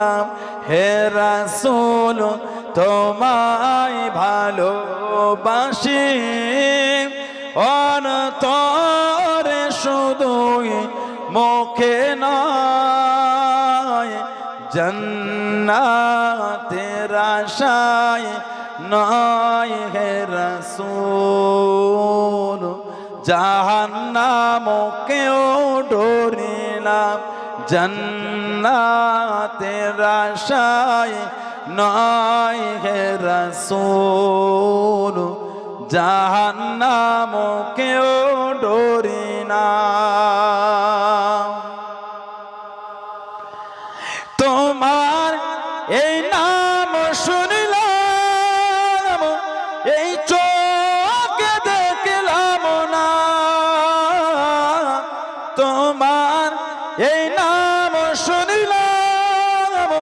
হে রাসূল তোমায় ভালোবাসি অন্তরে শুধুই মুখে নয় জান্নাতের আশায় নয় হে রাসূল জাহান্নামকেও ডরিলাম জান্নাতের আশায় নয় হে রাসূল জাহান্নামকেও ডরি না তোমার এই না